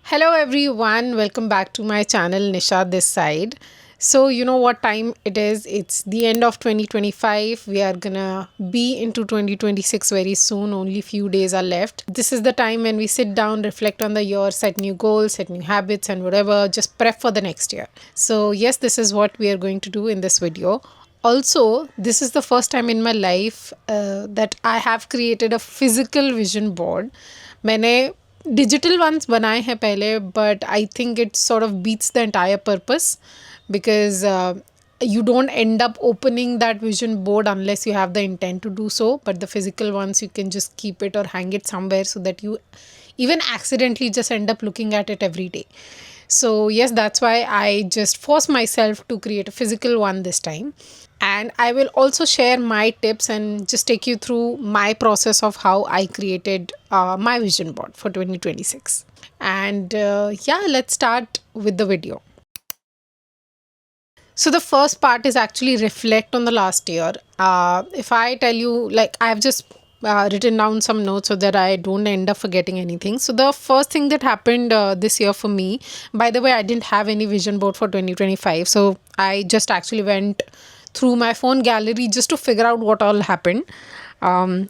Hello everyone, welcome back to my channel Nisha this side. So you know what time it is? It's the end of 2025. We are gonna be into 2026 very soon. Only few days are left. This is the time when we sit down, reflect on the year, set new goals, set new habits and whatever, just prep for the next year. So yes, this is what we are going to do in this video. Also, this is the first time in my life that I have created a physical vision board. मैंने digital ones बनाए हैं पहले but I think it sort of beats the entire purpose because you don't end up opening that vision board unless you have the intent to do so, but the physical ones you can just keep it or hang it somewhere so that you even accidentally just end up looking at it every day. So yes, that's why I just forced myself to create a physical one this time, and I will also share my tips and just take you through my process of how I created my vision board for 2026. And yeah, let's start with the video. So the first part is actually reflect on the last year. If I tell you, like, I have just written down some notes so that I don't end up forgetting anything. So the first thing that happened this year for me, by the way, I didn't have any vision board for 2025. So I just actually went through my phone gallery just to figure out what all happened.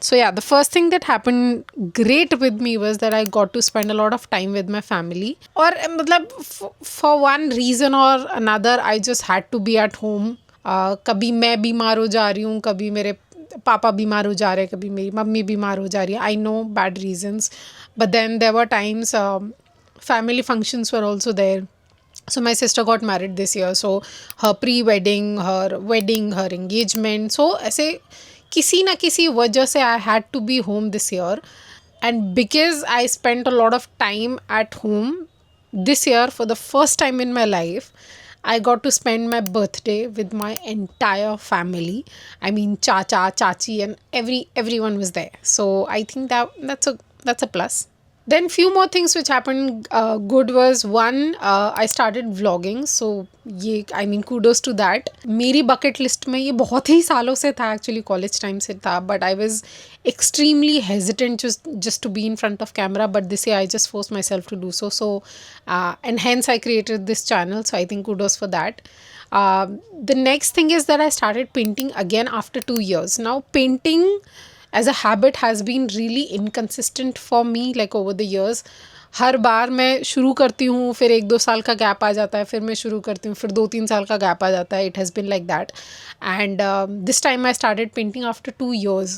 So yeah, the first thing that happened great with me was that I got to spend a lot of time with my family. Or मतलब for one reason or another, I just had to be at home. कभी मैं बीमार हो जा रही हूँ, कभी मेरे पापा बीमार हो जा रहे हैं, कभी मेरी मम्मी बीमार हो जा रही है. I know bad reasons, but then there were times family functions were also there. So my sister got married this year, so her pre-wedding, her wedding, her engagement. So ऐसे किसी ना किसी वजह से I had to be home this year, and because I spent a lot of time at home this year for the first time in my life, I got to spend my birthday with my entire family. I mean, chacha, chachi, and everyone was there. So I think that's a plus. Then few more things which happened good was one, I started vlogging. So ये I mean kudos to that. मेरी bucket list में ये बहुत ही सालों से था, actually college time से था, but I was extremely hesitant just to be in front of camera, but this year I just forced myself to do so. So and hence I created this channel. So I think kudos for that. The next thing is that I started painting again after 2 years. Now painting as a habit has been really inconsistent for me, like over the years. हर बार मैं शुरू करती हूँ, फिर 1-2 साल का gap आ जाता है, फिर मैं शुरू करती हूँ, फिर 2-3 साल का गैप आ जाता है. It has been like that. And this time I started painting after 2 years.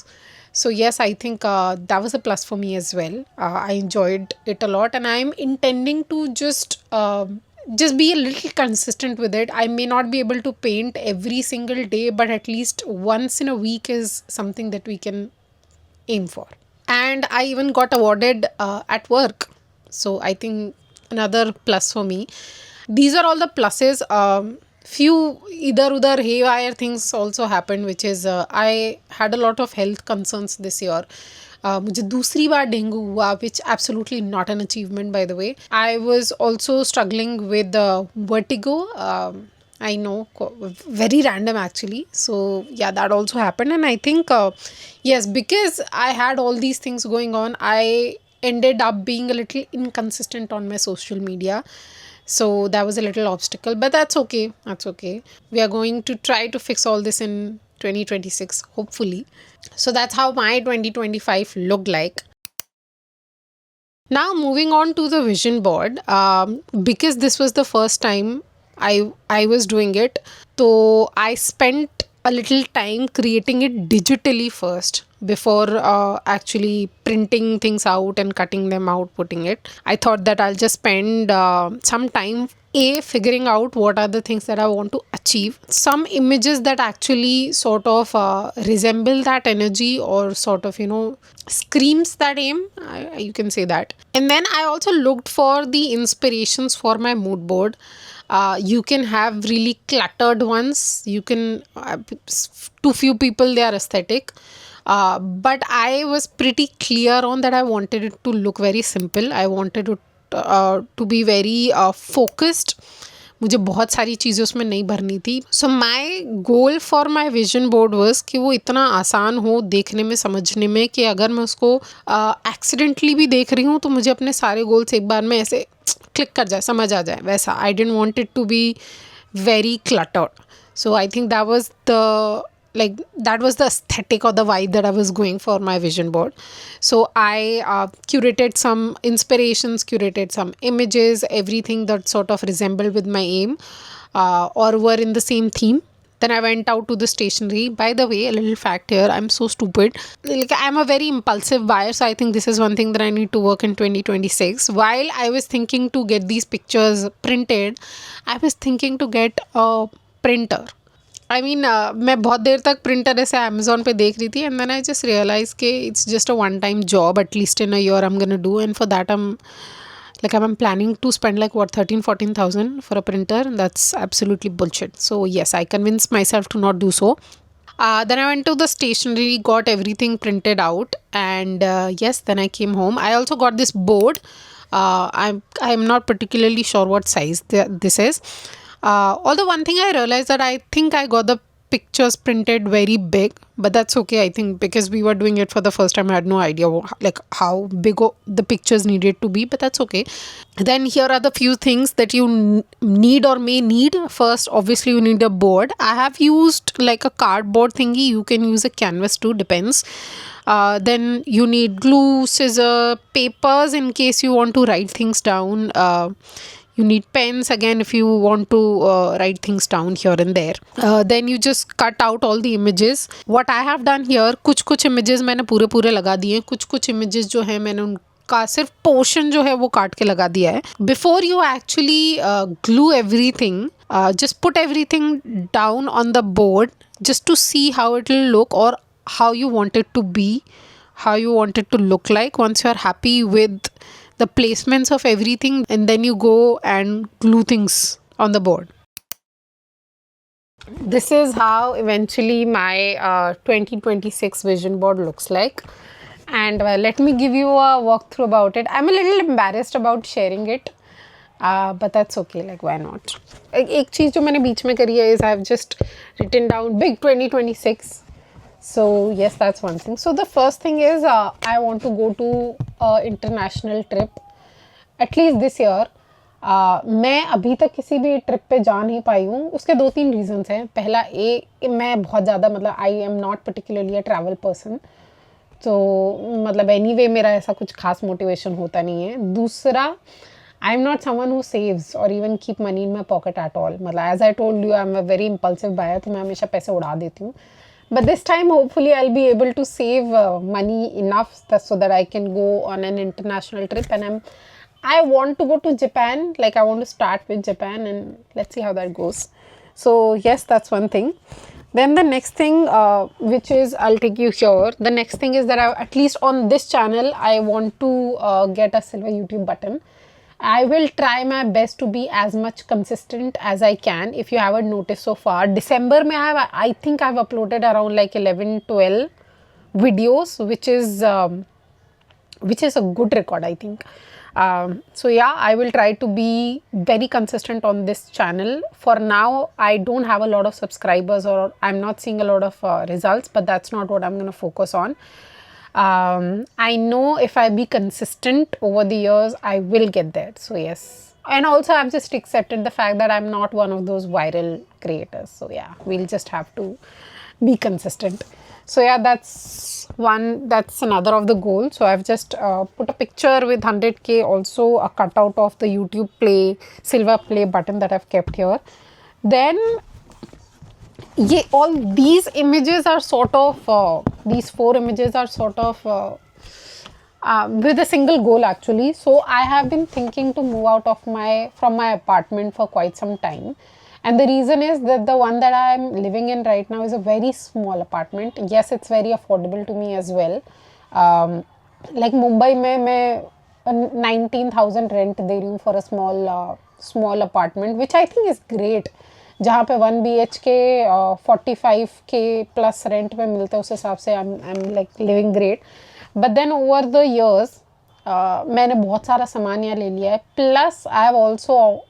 So yes, I think that was a plus for me as well. I enjoyed it a lot, and I'm intending to just be a little consistent with it. I may not be able to paint every single day, but at least once in a week is something that we can aim for. And I even got awarded at work. So I think another plus for me. These are all the pluses. Few idhar udhar haywire things also happened, which is I had a lot of health concerns this year. मुझे दूसरी बार dengue हुआ, which absolutely not an achievement, by the way. I was also struggling with vertigo. I know, very random actually. So yeah, that also happened. And I think yes, because I had all these things going on, I ended up being a little inconsistent on my social media. So that was a little obstacle, but that's okay. That's okay. We are going to try to fix all this in 2026, hopefully. So that's how my 2025 looked like. Now moving on to the vision board, because this was the first time I was doing it, so I spent a little time creating it digitally first before actually printing things out and cutting them out, putting it. I thought that I'll just spend some time figuring out what are the things that I want to achieve, some images that actually sort of resemble that energy or sort of screams that aim, you can say that. And then I also looked for the inspirations for my mood board. You can have really cluttered ones. You can to few people they are aesthetic, but I was pretty clear on that I wanted it to look very simple. I wanted it to be very focused. मुझे बहुत सारी चीज़ें उसमें नहीं भरनी थी. So my goal for my vision board was कि वो इतना आसान हो देखने में, समझने में, कि अगर मैं उसको एक्सीडेंटली भी देख रही हूँ तो मुझे अपने सारे गोल्स एक बार में ऐसे क्लिक कर जाए, समझ आ जाए वैसा. I don't want it to be very cluttered. So I think that was the aesthetic or the vibe that I was going for my vision board. So I curated some inspirations, curated some images, everything that sort of resembled with my aim, or were in the same theme. Then I went out to the stationery. By the way, a little fact here, I'm so stupid. Like, I'm a very impulsive buyer, so I think this is one thing that I need to work in 2026. While I was thinking to get these pictures printed, I was thinking to get a printer. I mean, मैं बहुत देर तक printer ऐसे Amazon पे देख रही थी, and then I just realize कि it's just a one time job, at least in a year I'm gonna do, and for that I'm planning to spend like what 13,000-14,000 for a printer. That's absolutely bullshit. So yes, I convinced myself to not do so. Then I went to the stationery, got everything printed out, and yes, then I came home. I also got this board. I'm not particularly sure what size this is. Although one thing I realized that I think I got the pictures printed very big, but that's okay. I think because we were doing it for the first time, I had no idea like how big the pictures needed to be, but that's okay. Then here are the few things that you need or may need. First, obviously you need a board. I have used like a cardboard thingy. You can use a canvas too, depends. Then you need glue, scissor, papers in case you want to write things down. You need pens again if you want to write things down here and there. Then you just cut out all the images. What I have done here, कुछ images मैंने पूरे लगा दिए, कुछ images जो है मैंने उनका सिर्फ पोर्शन जो है वो काट के लगा दिया है. Before you actually glue everything, just put everything down on the board just to see how it will look, or how you want it to be, how you want it to look like. Once you are happy with the placements of everything, and then you go and glue things on the board. This is how eventually my 2026 vision board looks like, and let me give you a walkthrough about it. I'm a little embarrassed about sharing it, but that's okay, like why not. एक चीज़ जो मैंने बीच में करी है is I've just written down big 2026. So yes, that's one thing. So the first thing is I want to go to an international trip, at least this year. मैं अभी तक किसी भी ट्रिप पे जा नहीं पाई हूँ. उसके 2-3 रीजंस हैं. पहला, मैं बहुत ज़्यादा मतलब आई am not particularly a travel person, तो मतलब एनीवे मेरा ऐसा कुछ खास मोटिवेशन होता नहीं है. दूसरा, I am not someone who saves और even keep money in my pocket at all. मतलब as I told you, I am a very impulsive buyer, तो मैं हमेशा पैसे उड़ा देती हूँ. But this time, hopefully, I'll be able to save money enough so that I can go on an international trip. And I want to go to Japan. Like, I want to start with Japan, and let's see how that goes. So yes, that's one thing. Then the next thing, which is, I'll take you here. The next thing is that at least on this channel, I want to get a silver YouTube button. I will try my best to be as much consistent as I can. If you haven't noticed so far, December mein I think I've uploaded around like 11-12 videos, which is a good record, I think. So yeah, I will try to be very consistent on this channel. For now, I don't have a lot of subscribers, or I'm not seeing a lot of results, but that's not what I'm going to focus on. I know if I be consistent over the years, I will get there. So yes. And also, I've just accepted the fact that I'm not one of those viral creators. So yeah, we'll just have to be consistent. So yeah, that's another of the goals. So I've just put a picture with 100K, also a cutout of the YouTube silver play button that I've kept here. Then all these images are sort of, these 4 images are sort of with a single goal actually. So I have been thinking to move out of from my apartment for quite some time. And the reason is that the one that I am living in right now is a very small apartment. Yes, it's very affordable to me as well. Like Mumbai mein 19,000 rent de rahi hu for a small apartment, which I think is great. जहाँ पे 1 BHK 45K plus rent में मिलता है, उस हिसाब से I'm like living great. But then over the years मैंने बहुत सारा सामान यहाँ ले लिया है. Plus I have also,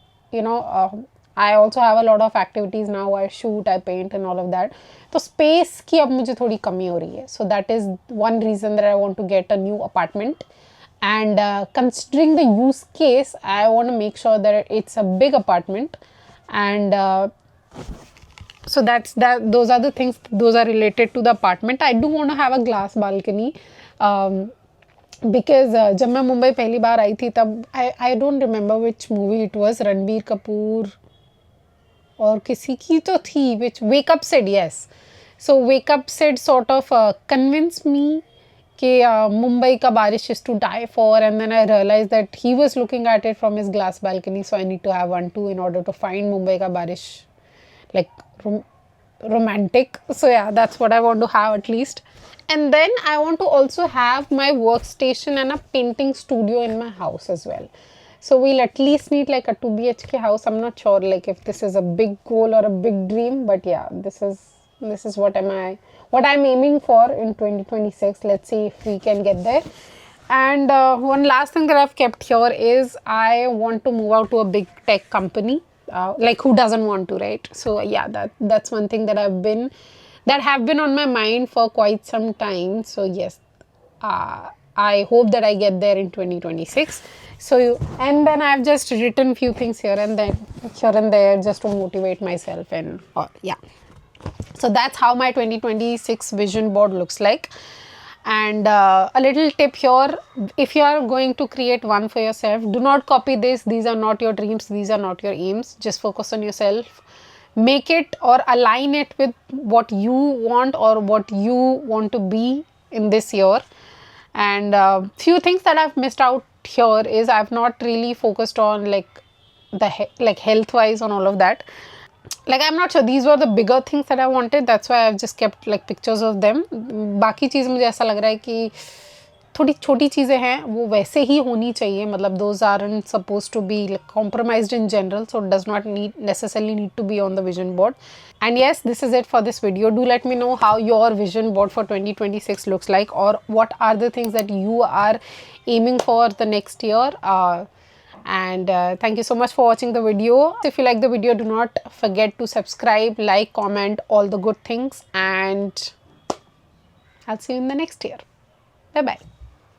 I also have a lot of activities now. I shoot, I paint and all of that. तो space की अब मुझे थोड़ी कमी हो रही है. So that is one reason that I want to get a new apartment. And considering the use case, I want to make sure that it's a big apartment. And so that's that. Those are the things. Those are related to the apartment. I do want to have a glass balcony. Because जब मैं मुंबई पहली बार आई थी तब I don't remember which movie it was, Ranbir Kapoor और किसी की तो थी which wake up Sid, yes. So wake up Sid sort of convince me कि मुंबई का बारिश is to die for, and then I realize that he was looking at it from his glass balcony. So I need to have one too in order to find Mumbai का बारिश like romantic. So yeah, that's what I want to have at least. And then I want to also have my workstation and a painting studio in my house as well. So we'll at least need like a 2 BHK house. I'm not sure like if this is a big goal or a big dream, but yeah, this is what I'm aiming for in 2026. Let's see if we can get there. And one last thing that I've kept here is I want to move out to a big tech company. Like who doesn't want to, right? So yeah, that's one thing that have been on my mind for quite some time. So yes, I hope that I get there in 2026. So and then I've just written few things here and there just to motivate myself and yeah. So that's how my 2026 vision board looks like. And a little tip here, if you are going to create one for yourself, do not copy this. These are not your dreams, these are not your aims. Just focus on yourself, make it or align it with what you want or what you want to be in this year. And few things that I've missed out here is I've not really focused on like like health wise on all of that. Like I'm not sure, these were the bigger things that I wanted, that's why I've just kept like pictures of them. बाकी चीज़ मुझे ऐसा लग रहा है कि थोड़ी छोटी चीज़ें हैं वो वैसे ही होनी चाहिए, मतलब those aren't supposed to be like compromised in general, so it does not necessarily need to be on the vision board. And yes, this is it for this video. Do let me know how your vision board for 2026 looks like, or what are the things that you are aiming for the next year. And thank you so much for watching the video. If you like the video, do not forget to subscribe, like, comment, all the good things, and I'll see you in the next year. Bye bye.